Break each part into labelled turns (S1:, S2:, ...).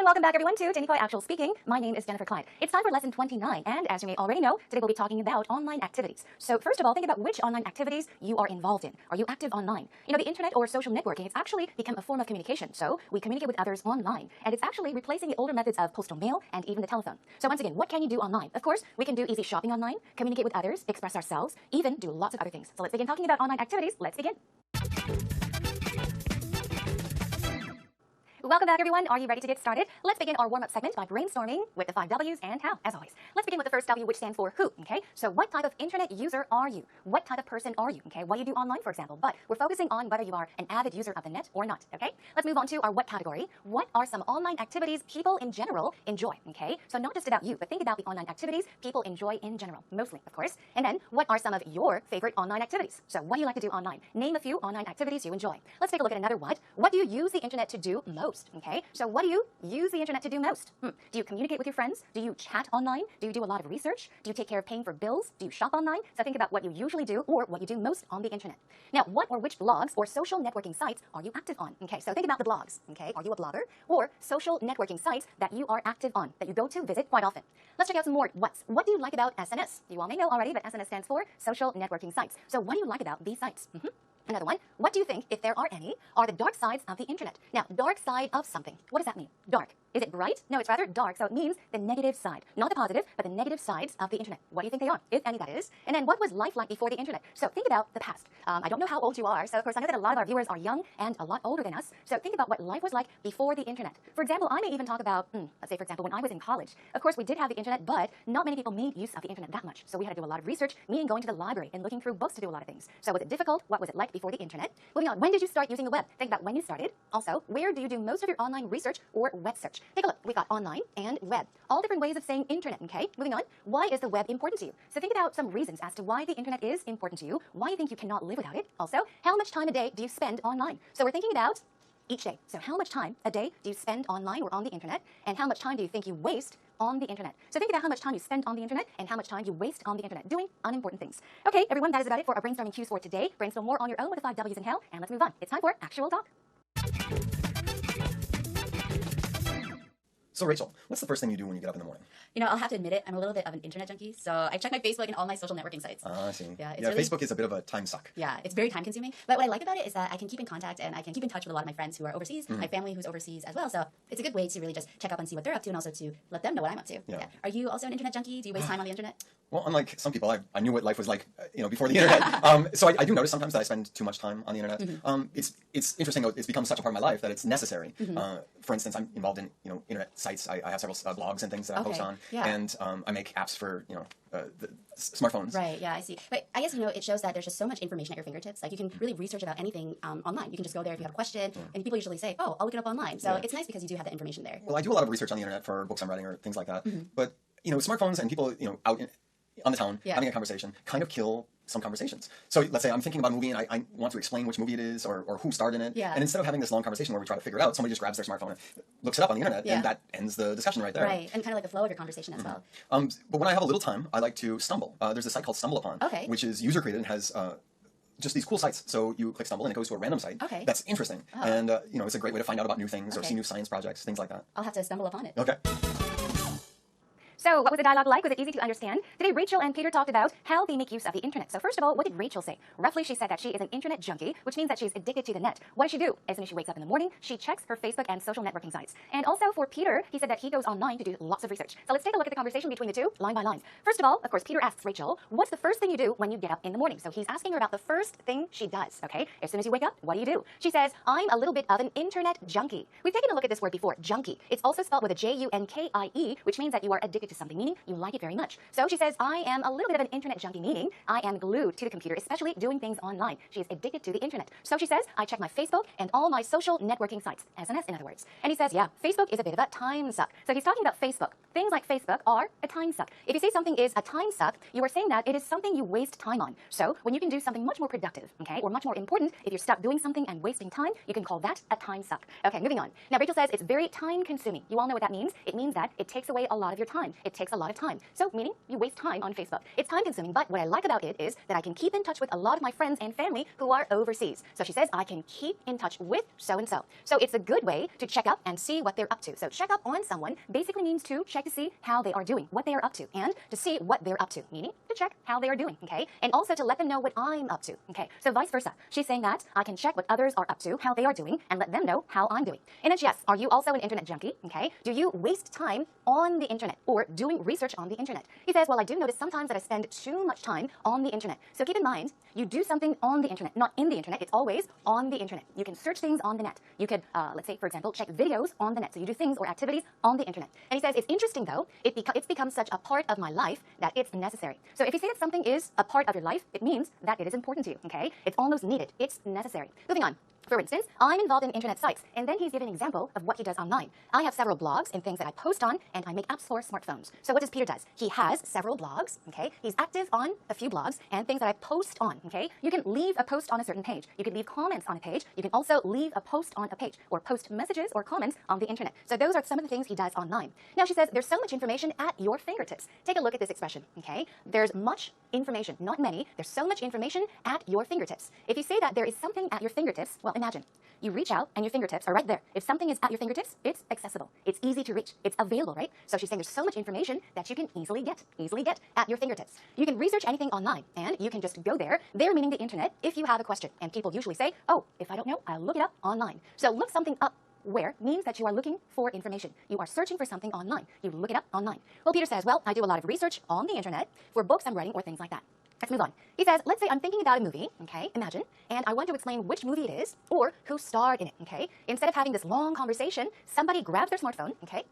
S1: welcome back everyone to Jennifer Actual Speaking. My name is Jennifer Clyde. It's time for lesson 29, and as you may already know, today we'll be talking about online activities. So first of all, think about which online activities you are involved in. Are you active online? You know, the internet or social networking, it's actually become a form of communication. So we communicate with others online, and it's actually replacing the older methods of postal mail and even the telephone. So once again, what can you do online? Of course, we can do easy shopping online, communicate with others, express ourselves, even do lots of other things. So let's begin talking about online activities. Let's begin. Welcome back everyone. Are you ready to get started? Let's begin our warm-up segment by brainstorming with the 5 W's and how, as always. Let's begin with the first W, which stands for who, okay? So what type of internet user are you? What type of person are you, okay? What do you do online, for example? But we're focusing on whether you are an avid user of the net or not, okay? Let's move on to our what category. What are some online activities people in general enjoy, okay? So not just about you, but think about the online activities people enjoy in general, mostly, of course. And then, what are some of your favorite online activities? So what do you like to do online? Name a few online activities you enjoy. Let's take a look at another what. What do you use the internet to do most, okay? So what do you use the internet to do most? Do you communicate with your friends? Do you chat online? Do you do a lot of research? Do you take care of paying for bills? Do you shop online? So think about what you usually do or what you do most on the internet. Now, what or which blogs or social networking sites are you active on? Okay, so think about the blogs, okay? Are you a blogger? Or social networking sites that you are active on, that you go to visit quite often. Let's check out some more what's. What do you like about SNS? You all may know already, but SNS stands for social networking sites. So what do you like about these sites? Another one, what do you think, if there are any, are the dark sides of the internet? Now, dark side of something. What does that mean? Dark. Is it bright? No, it's rather dark, so it means the negative side. Not the positive, but the negative sides of the internet. What do you think they are, if any that is? And then what was life like before the internet? So think about the past. I don't know how old you are, so of course I know that a lot of our viewers are young and a lot older than us. So think about what life was like before the internet. For example, I may even talk about, let's say for example, when I was in college. Of course, we did have the internet, but not many people made use of the internet that much. So we had to do a lot of research, meaning going to the library and looking through books to do a lot of things. So was it difficult? What was it like before the internet? Moving on, when did you start using the web? Think about when you started. Also, where do you do most of your online research or web search? Take a look. We got online and web. All different ways of saying internet, okay? Moving on, why is the web important to you? So think about some reasons as to why the internet is important to you, why you think you cannot live without it. Also, how much time a day do you spend online? So we're thinking about each day. So how much time a day do you spend online or on the internet? And how much time do you think you waste on the internet? So think about how much time you spend on the internet and how much time you waste on the internet doing unimportant things. Okay, everyone, that is about it for our brainstorming cues for today. Brainstorm more on your own with the 5 W's and how, and let's move on. It's time for actual talk.
S2: So Rachel, what's the first thing you do when you get up in the morning?
S3: You know, I'll have to admit it, I'm a little bit of an internet junkie, so I check my Facebook and all my social networking sites.
S2: I see.
S3: Yeah,
S2: really... Facebook is a bit of a time suck.
S3: Yeah, it's very time consuming, but what I like about it is that I can keep in contact and I can keep in touch with a lot of my friends who are overseas, my family who's overseas as well, so it's a good way to really just check up and see what they're up to and also to let them know what I'm up to. Yeah. Are you also an internet junkie? Do you waste time on the internet?
S2: Well, unlike some people, I knew what life was like, before the internet. So I do notice sometimes that I spend too much time on the internet. It's interesting though. It's become such a part of my life that it's necessary. For instance, I'm involved in internet sites. I have several blogs and things that I post on, and I make apps for the smartphones.
S3: Right. Yeah, I see. But I guess it shows that there's just so much information at your fingertips. Like you can really research about anything online. You can just go there if you have a question, and people usually say, "Oh, I'll look it up online." So it's nice because you do have that information there.
S2: Well, I do a lot of research on the internet for books I'm writing or things like that. But smartphones and people out on the town having a conversation kind of kill some conversations. So let's say I'm thinking about a movie and I want to explain which movie it is or who starred in it. Yeah. And instead of having this long conversation where we try to figure it out, somebody just grabs their smartphone and looks it up on the internet, and that ends the discussion right there.
S3: Right, and kind of like the flow of your conversation as well.
S2: But when I have a little time, I like to stumble. There's a site called StumbleUpon, which is user created and has just these cool sites. So you click stumble and it goes to a random site. Okay. That's interesting. And it's a great way to find out about new things or see new science projects, things like that.
S3: I'll have to stumble upon it.
S2: Okay.
S1: So what was the dialogue like? Was it easy to understand? Today, Rachel and Peter talked about how they make use of the internet. So first of all, what did Rachel say? Roughly, she said that she is an internet junkie, which means that she's addicted to the net. What does she do? As soon as she wakes up in the morning, she checks her Facebook and social networking sites. And also for Peter, he said that he goes online to do lots of research. So let's take a look at the conversation between the two, line by line. First of all, of course, Peter asks Rachel, what's the first thing you do when you get up in the morning? So he's asking her about the first thing she does, okay? As soon as you wake up, what do you do? She says, I'm a little bit of an internet junkie. We've taken a look at this word before, junkie. It's also spelled with a J-U-N-K-I-E, which means that you are addicted to something, meaning you like it very much. So she says, I am a little bit of an internet junkie, meaning I am glued to the computer, especially doing things online. She is addicted to the internet. So she says, I check my Facebook and all my social networking sites, SNS in other words. And he says, yeah, Facebook is a bit of a time suck. So he's talking about Facebook. Things like Facebook are a time suck. If you say something is a time suck, you are saying that it is something you waste time on. So when you can do something much more productive, okay, or much more important, if you're stuck doing something and wasting time, you can call that a time suck. Okay, moving on. Now Rachel says it's very time consuming. You all know what that means. It means that it takes away a lot of your time. it takes a lot of time. So meaning you waste time on Facebook. It's time consuming, but what I like about it is that I can keep in touch with a lot of my friends and family who are overseas. So she says I can keep in touch with so-and-so. So it's a good way to check up and see what they're up to. So check up on someone basically means to check to see how they are doing, what they are up to, and to see what they're up to, meaning to check how they are doing, okay? And also to let them know what I'm up to, okay? So vice versa. She's saying that I can check what others are up to, how they are doing, and let them know how I'm doing. And then she asks, are you also an internet junkie, okay? Do you waste time on the internet or doing research on the internet? He says, well, I do notice sometimes that I spend too much time on the internet. So keep in mind, you do something on the internet, not in the internet. It's always on the internet. You can search things on the net. You could, let's say, for example, check videos on the net. So you do things or activities on the internet. And he says, it's interesting, though. It's become such a part of my life that it's necessary. So if you say that something is a part of your life, it means that it is important to you, okay? It's almost needed. It's necessary. Moving on. For instance, I'm involved in internet sites, and then he's given an example of what he does online. I have several blogs and things that I post on, and I make apps for smartphones. So what does Peter does? He has several blogs, okay? He's active on a few blogs and things that I post on, okay? You can leave a post on a certain page. You can leave comments on a page. You can also leave a post on a page or post messages or comments on the internet. So those are some of the things he does online. Now she says there's so much information at your fingertips. Take a look at this expression, okay? There's much information, not many. There's so much information at your fingertips. If you say that there is something at your fingertips, well, imagine. You reach out and your fingertips are right there. If something is at your fingertips, it's accessible. It's easy to reach. It's available, right? So she's saying there's so much information that you can easily get at your fingertips. You can research anything online and you can just go there meaning the internet, if you have a question. And people usually say, oh, if I don't know, I'll look it up online. So look something up where means that you are looking for information. You are searching for something online. You look it up online. Well, Peter says, well, I do a lot of research on the internet for books I'm writing or things like that. Let's move on. He says, let's say I'm thinking about a movie, okay, imagine, and I want to explain which movie it is or who starred in it, okay? Instead of having this long conversation, somebody grabs their smartphone, okay,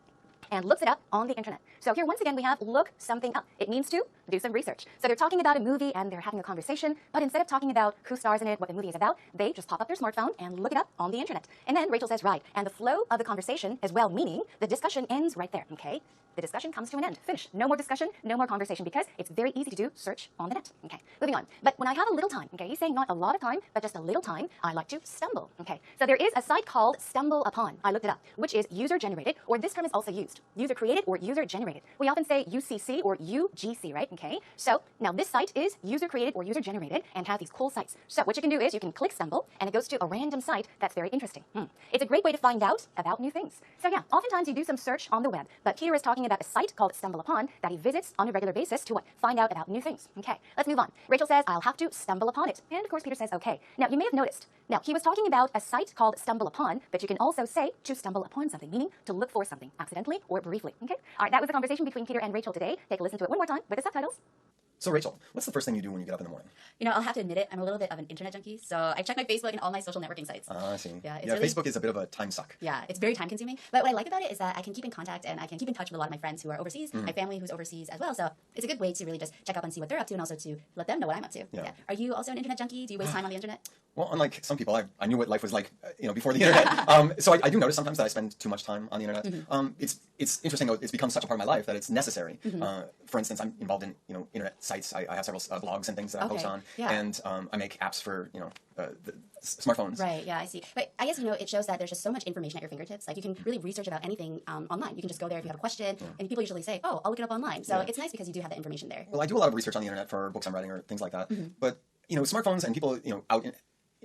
S1: and looks it up on the internet. So here, once again, we have look something up. It means to do some research. So they're talking about a movie and they're having a conversation, but instead of talking about who stars in it, what the movie is about, they just pop up their smartphone and look it up on the internet. And then Rachel says, right, and the flow of the conversation as well, meaning the discussion ends right there, okay? The discussion comes to an end. Finish. No more discussion, no more conversation, because it's very easy to do search on the net. Okay, moving on. But when I have a little time, okay, he's saying not a lot of time, but just a little time, I like to stumble. Okay, so there is a site called Stumble Upon. I looked it up, which is user-generated, or this term is also used, user-created or user-generated. We often say UCC or UGC, right? Okay, so now this site is user-created or user-generated and has these cool sites. So what you can do is you can click Stumble, and it goes to a random site that's very interesting. It's a great way to find out about new things. So yeah, oftentimes you do some search on the web, but Peter is talking about a site called Stumble Upon that he visits on a regular basis to what? Find out about new things. Okay, let's move on. Rachel says, I'll have to stumble upon it. And of course, Peter says, okay. Now, you may have noticed, now, he was talking about a site called Stumble Upon, but you can also say to stumble upon something, meaning to look for something, accidentally or briefly. Okay, all right, that was the conversation between Peter and Rachel today. Take a listen to it one more time with the subtitles.
S2: So Rachel, what's the first thing you do when you get up in the morning?
S3: You know, I'll have to admit it, I'm a little bit of an internet junkie, so I check my Facebook and all my social networking sites.
S2: I see.
S3: Yeah,
S2: really, Facebook is a bit of a time suck.
S3: Yeah, it's very time consuming. But what I like about it is that I can keep in contact and I can keep in touch with a lot of my friends who are overseas, my family who's overseas as well. So it's a good way to really just check up and see what they're up to and also to let them know what I'm up to.
S2: Yeah.
S3: Are you also an internet junkie? Do you waste time on the internet?
S2: Well, unlike some people, I knew what life was like, before the internet. So I do notice sometimes that I spend too much time on the internet. It's interesting, though, it's become such a part of my life that it's necessary. For instance, I'm involved in, internet sites. I have several blogs and things that I post on.
S3: Yeah.
S2: And I make apps for, the smartphones.
S3: Right, yeah, I see. But I guess, it shows that there's just so much information at your fingertips. Like, you can really research about anything online. You can just go there if you have a question, and people usually say, oh, I'll look it up online. So it's nice because you do have the information there.
S2: Well, I do a lot of research on the internet for books I'm writing or things like that. But, smartphones and people, out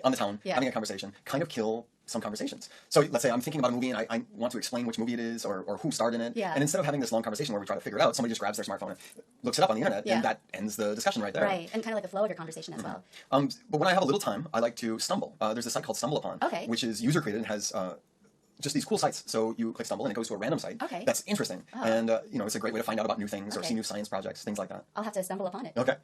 S2: on the town having a conversation kind of kill some conversations. So let's say I'm thinking about a movie and I want to explain which movie it is or who starred in it.
S3: Yeah.
S2: And instead of having this long conversation where we try to figure it out, somebody just grabs their smartphone and looks it up on the internet, and that ends the discussion right there.
S3: Right, and kind of like the flow of your conversation as well.
S2: But when I have a little time, I like to stumble. There's a site called Stumble Upon, which is user-created and has just these cool sites. So you click Stumble and it goes to a random site.
S3: Okay.
S2: That's interesting. And, it's a great way to find out about new things or see new science projects, things like that.
S3: I'll have to stumble upon it.
S2: Okay.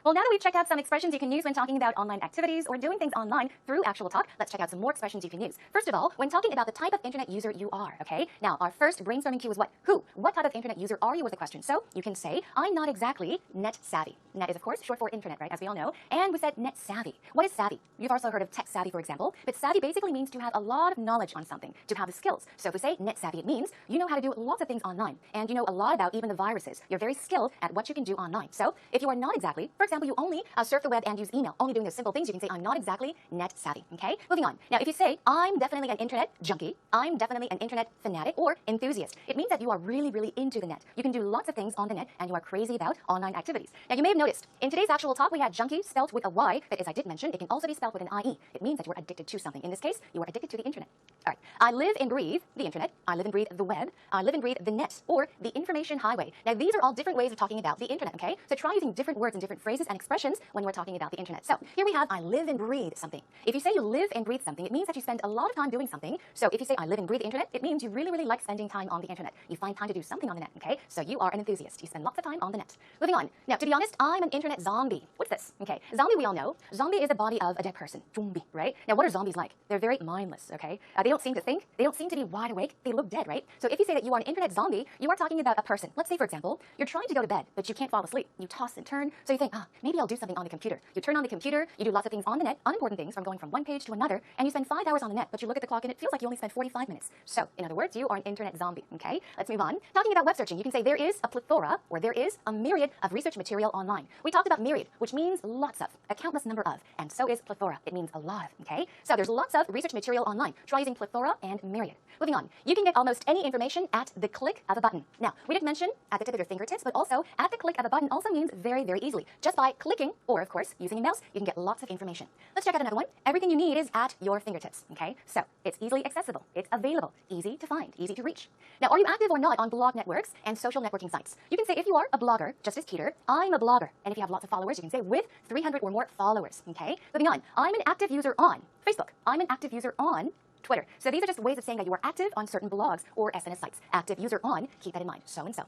S1: Well, now that we've checked out some expressions you can use when talking about online activities or doing things online through actual talk, let's check out some more expressions you can use. First of all, when talking about the type of internet user you are, okay? Now, our first brainstorming cue is what? Who? What type of internet user are you with a question? So you can say, I'm not exactly net savvy. Net is, of course, short for internet, right, as we all know. And we said net savvy. What is savvy? You've also heard of tech savvy, for example. But savvy basically means to have a lot of knowledge on something, to have the skills. So if we say net savvy, it means you know how to do lots of things online. And you know a lot about even the viruses. You're very skilled at what you can do online. So if you are not exactly, for example, example, you only surf the web and use email, only doing those simple things, you can say, I'm not exactly net savvy, okay? Moving on. Now, if you say, I'm definitely an internet junkie, I'm definitely an internet fanatic or enthusiast, it means that you are really, really into the net. You can do lots of things on the net, and you are crazy about online activities. Now, you may have noticed, in today's actual talk, we had junkie spelled with a Y, but as I did mention, it can also be spelled with an IE. It means that you are addicted to something. In this case, you are addicted to the internet. All right. I live and breathe the internet. I live and breathe the web. I live and breathe the net, or the information highway. Now, these are all different ways of talking about the internet, okay? So try using different words and different phrases and expressions when we're talking about the internet. So here we have, I live and breathe something. If you say you live and breathe something, it means that you spend a lot of time doing something. So if you say I live and breathe the internet, it means you really, really like spending time on the internet. You find time to do something on the net, okay? So you are an enthusiast. You spend lots of time on the net. Moving on. Now, to be honest, I'm an internet zombie. What's this? Okay, zombie we all know. Zombie is the body of a dead person. Zombie, right? Now, what are zombies like? They're very mindless, okay? They don't seem to think. They don't seem to be wide awake. They look dead, right? So if you say that you are an internet zombie, you are talking about a person. Let's say, for example, you're trying to go to bed, but you can't fall asleep. You toss and turn, so you think, maybe I'll do something on the computer. You turn on the computer, you do lots of things on the net, unimportant things from going from one page to another, and you spend 5 hours on the net, but you look at the clock and it feels like you only spent 45 minutes. So, in other words, you are an internet zombie, okay? Let's move on. Talking about web searching, you can say there is a plethora, or there is a myriad of research material online. We talked about myriad, which means lots of, a countless number of, and so is plethora. It means a lot of, okay? So there's lots of research material online. Try using plethora and myriad. Moving on. You can get almost any information at the click of a button. Now, we did mention at the tip of your fingertips, but also at the click of a button also means very, very easily. Just by clicking, or of course, using a mouse, you can get lots of information. Let's check out another one. Everything you need is at your fingertips, okay? So it's easily accessible. It's available. Easy to find. Easy to reach. Now, are you active or not on blog networks and social networking sites? You can say if you are a blogger, just as Peter, I'm a blogger. And if you have lots of followers, you can say with 300 or more followers, okay? Moving on. I'm an active user on Facebook. I'm an active user on Twitter. So these are just ways of saying that you are active on certain blogs or SNS sites. Active user on, keep that in mind, so and so.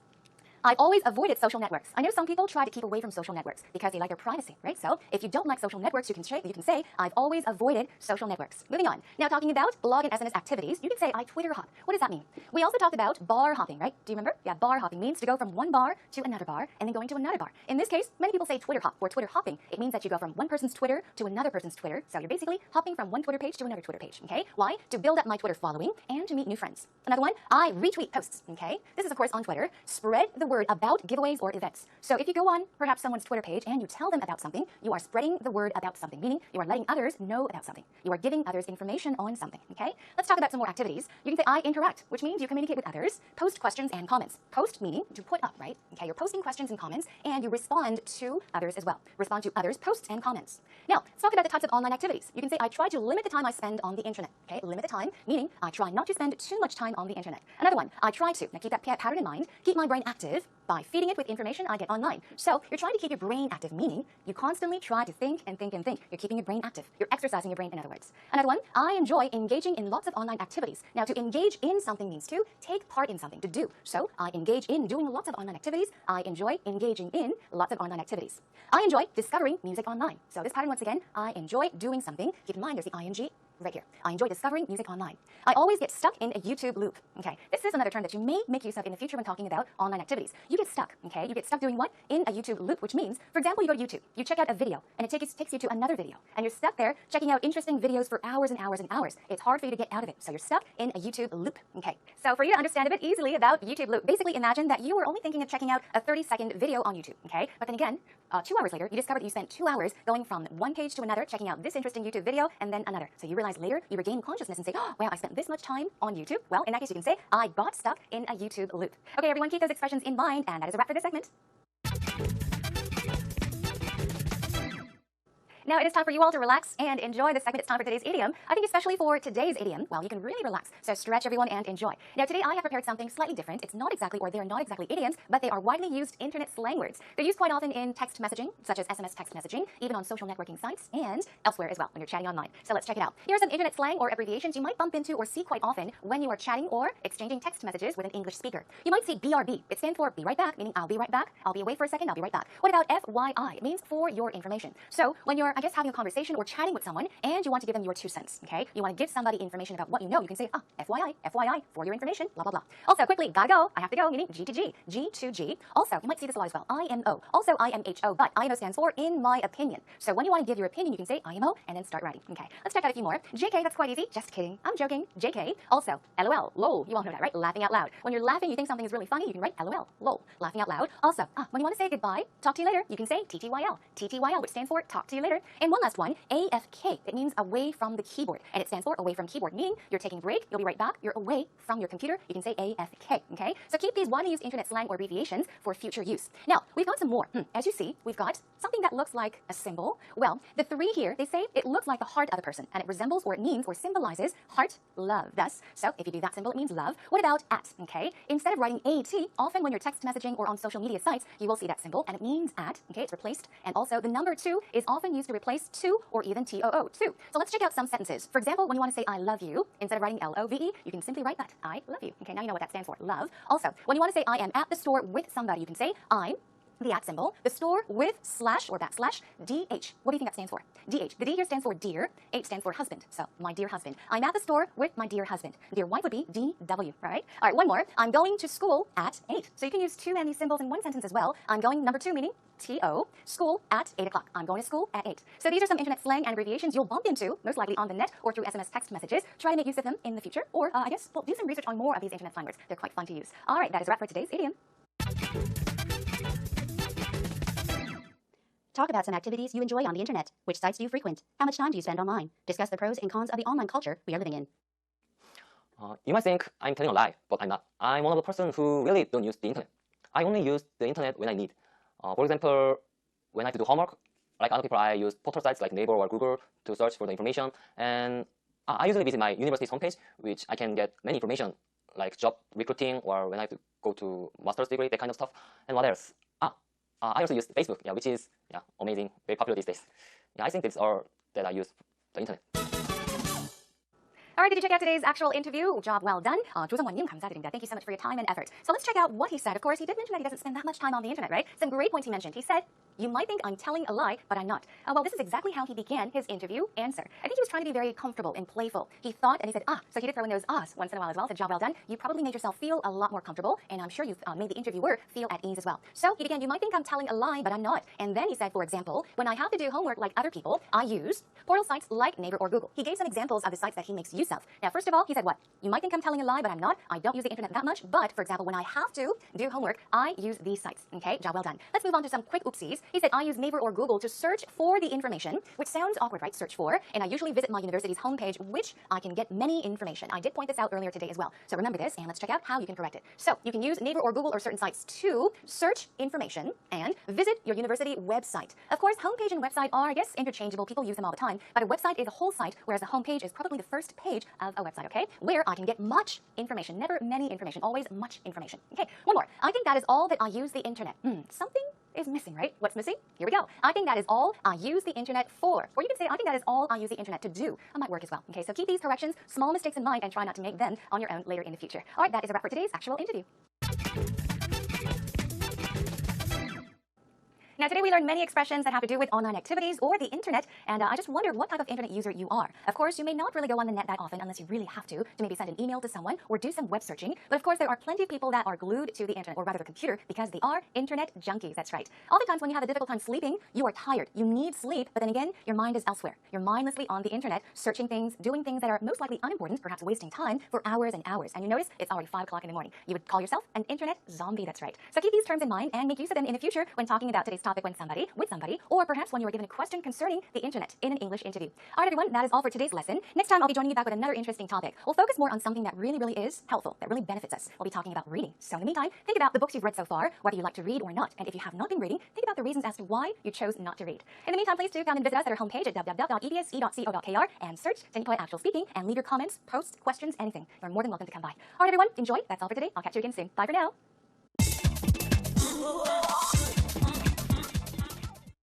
S1: I've always avoided social networks. I know some people try to keep away from social networks because they like their privacy, right? So if you don't like social networks, you can say, I've always avoided social networks. Moving on. Now, talking about blog and SNS activities, you can say, I Twitter hop. What does that mean? We also talked about bar hopping, right? Do you remember? Yeah, bar hopping means to go from one bar to another bar and then going to another bar. In this case, many people say Twitter hop or Twitter hopping. It means that you go from one person's Twitter to another person's Twitter. So you're basically hopping from one Twitter page to another Twitter page, okay? Why? To build up my Twitter following and to meet new friends. Another one, I retweet posts, okay? This is, of course, on Twitter. Spread the word about giveaways or events. So if you go on perhaps someone's Twitter page and you tell them about something, you are spreading the word about something, meaning you are letting others know about something. You are giving others information on something, okay? Let's talk about some more activities. You can say I interact, which means you communicate with others, post questions and comments. Post meaning to put up, right? Okay, you're posting questions and comments and you respond to others as well. Respond to others' posts and comments. Now, let's talk about the types of online activities. You can say I try to limit the time I spend on the internet, okay? Limit the time, meaning I try not to spend too much time on the internet. Another one, I try to, now keep that pattern in mind, keep my brain active by feeding it with information I get online. So you're trying to keep your brain active, meaning you constantly try to think and think and think. You're keeping your brain active. You're exercising your brain, in other words. Another one, I enjoy engaging in lots of online activities. Now, to engage in something means to take part in something, to do. So I engage in doing lots of online activities. I enjoy engaging in lots of online activities. I enjoy discovering music online. So this pattern, once again, I enjoy doing something. Keep in mind, there's the ing right here. I enjoy discovering music online. I always get stuck in a YouTube loop. Okay, this is another term that you may make use of in the future when talking about online activities. You get stuck, okay? You get stuck doing what? In a YouTube loop, which means, for example, you go to YouTube, you check out a video, and it takes you to another video, and you're stuck there checking out interesting videos for hours and hours and hours. It's hard for you to get out of it, so you're stuck in a YouTube loop, okay? So for you to understand a bit easily about YouTube loop, basically imagine that you were only thinking of checking out a 30-second video on YouTube, okay? But then again, 2 hours later, you discovered that you spent 2 hours going from one page to another, checking out this interesting YouTube video, and then another. So you realize later, you regain consciousness and say, oh, wow, I spent this much time on YouTube. Well, in that case, you can say, I got stuck in a YouTube loop. Okay, everyone, keep those expressions in mind, and that is a wrap for this segment. Now it is time for you all to relax and enjoy this segment. It's time for today's idiom. I think especially for today's idiom, well, you can really relax. So stretch, everyone, and enjoy. Now today I have prepared something slightly different. It's not exactly, or they are not exactly idioms, but they are widely used internet slang words. They're used quite often in text messaging, such as SMS text messaging, even on social networking sites, and elsewhere as well when you're chatting online. So let's check it out. Here are some internet slang or abbreviations you might bump into or see quite often when you are chatting or exchanging text messages with an English speaker. You might see BRB. It stands for be right back, meaning I'll be right back. I'll be away for a second, I'll be right back. What about FYI? It means for your information. So when you're I guess, having a conversation or chatting with someone, and you want to give them your 2 cents, okay? You want to give somebody information about what you know. You can say, FYI, FYI, for your information, blah, blah, blah. Also, quickly, gotta go, I have to go, meaning G to G, G to G. Also, you might see this a lot as well, IMO. Also, IMHO, but IMO stands for in my opinion. So when you want to give your opinion, you can say IMO and then start writing, okay? Let's check out a few more. JK, that's quite easy. Just kidding. I'm joking. JK. Also, LOL, lol. You all know that, right? Laughing out loud. When you're laughing, you think something is really funny, you can write LOL, lol. Laughing out loud. Also, when you want to say goodbye, talk to you later, you can say TTYL. TTYL, which stands for talk to you later. And one last one, AFK. It means away from the keyboard. And it stands for away from keyboard, meaning you're taking a break, you'll be right back, you're away from your computer. You can say AFK, okay? So keep these widely used internet slang or abbreviations for future use. Now, we've got some more. As you see, we've got something that looks like a symbol. Well, the 3 here, they say it looks like the heart of a person, and it resembles or it means or symbolizes heart, love. Thus, so if you do that symbol, it means love. What about at, okay? Instead of writing AT, often when you're text messaging or on social media sites, you will see that symbol, and it means at, okay? It's replaced. And also, the number 2 is often used to replace to or even TOO, too. So let's check out some sentences. For example, when you want to say I love you, instead of writing LOVE, you can simply write that, I love you. Okay, now you know what that stands for, love. Also, when you want to say I am at the store with somebody, you can say I'm, the at symbol, the store with slash or backslash DH. What do you think that stands for? DH. The D here stands for dear. H stands for husband. So, my dear husband. I'm at the store with my dear husband. Dear wife would be DW, right? All right, one more. I'm going to school at 8. So you can use 2 and these symbols in one sentence as well. I'm going, number 2, meaning TO, school at 8 o'clock. I'm going to school at 8. So these are some internet slang and abbreviations you'll bump into, most likely on the net or through SMS text messages. Try to make use of them in the future, or I guess, well, do some research on more of these internet slang words. They're quite fun to use. All right, that is a wrap for today's idiom.
S3: Talk about some activities you enjoy on the internet. Which sites do you frequent? How much time do you spend online? Discuss the pros and cons of the online culture we are living in.
S4: You might think I'm telling a lie, but I'm not. I'm one of the persons who really don't use the internet. I only use the internet when I need. For example, when I have to do homework, like other people, I use portal sites like Naver or Google to search for the information. And I usually visit my university's homepage, which I can get many information, like job recruiting or when I have to go to master's degree, that kind of stuff. And what else? I also use Facebook, which is amazing, very popular these days. I think that's all that I use the internet.
S1: All right, did you check out today's actual interview? Job well done. 조성원님 감사드립니다. Thank you so much for your time and effort. So let's check out what he said. Of course, he did mention that he doesn't spend that much time on the internet, right? Some great points he mentioned. He said, you might think I'm telling a lie, but I'm not. Well, this is exactly how he began his interview answer. I think he was trying to be very comfortable and playful. He thought, and he said, so he did throw in those once in a while as well. Said, job well done. You probably made yourself feel a lot more comfortable, and I'm sure you've made the interviewer feel at ease as well. So he began, you might think I'm telling a lie, but I'm not. And then he said, for example, when I have to do homework like other people, I use portal sites like Naver or Google. He gave some examples of the sites that he makes use of. Now, first of all, he said what? You might think I'm telling a lie, but I'm not. I don't use the internet that much, but for example, when I have to do homework, I use these sites. Okay, job well done. Let's move on to some quick oopsies. He said I use Naver or Google to search for the information, which sounds awkward, right? Search for. And I usually visit my university's homepage, which I can get many information. I did point this out earlier today as well. So remember this, and let's check out how you can correct it. So you can use Naver or Google or certain sites to search information and visit your university website. Of course, homepage and website are, I guess, interchangeable. People use them all the time. But a website is a whole site, whereas the homepage is probably the first page of a website, okay? Where I can get much information, never many information, always much information. Okay, one more. I think that is all that I use the internet. Something is missing, right? What's missing? Here we go. I think that is all I use the internet for. Or you could say, I think that is all I use the internet to do. That might work as well. Okay, so keep these corrections, small mistakes in mind, and try not to make them on your own later in the future. All right, that is a wrap for today's actual interview. Now, today we learned many expressions that have to do with online activities or the internet, and I just wondered what type of internet user you are. Of course, you may not really go on the net that often unless you really have to maybe send an email to someone or do some web searching, but of course there are plenty of people that are glued to the internet, or rather the computer, because they are internet junkies, that's right. Oftentimes when you have a difficult time sleeping, you are tired, you need sleep, but then again, your mind is elsewhere. You're mindlessly on the internet, searching things, doing things that are most likely unimportant, perhaps wasting time for hours and hours, and you notice it's already 5 o'clock in the morning. You would call yourself an internet zombie, that's right. So keep these terms in mind and make use of them in the future when talking about today's topic with somebody, or perhaps when you are given a question concerning the internet in an English interview. All right, everyone, that is all for today's lesson. Next time, I'll be joining you back with another interesting topic. We'll focus more on something that really is helpful, that really benefits us. We'll be talking about reading. So in the meantime, think about the books you've read so far, whether you like to read or not. And if you have not been reading, think about the reasons as to why you chose not to read. In the meantime, please do come and visit us at our homepage at www.edse.co.kr and search Technical Actual Speaking and leave your comments, posts, questions, anything. You're more than welcome to come by. All right, everyone, enjoy. That's all for today. I'll catch you again soon. Bye for now.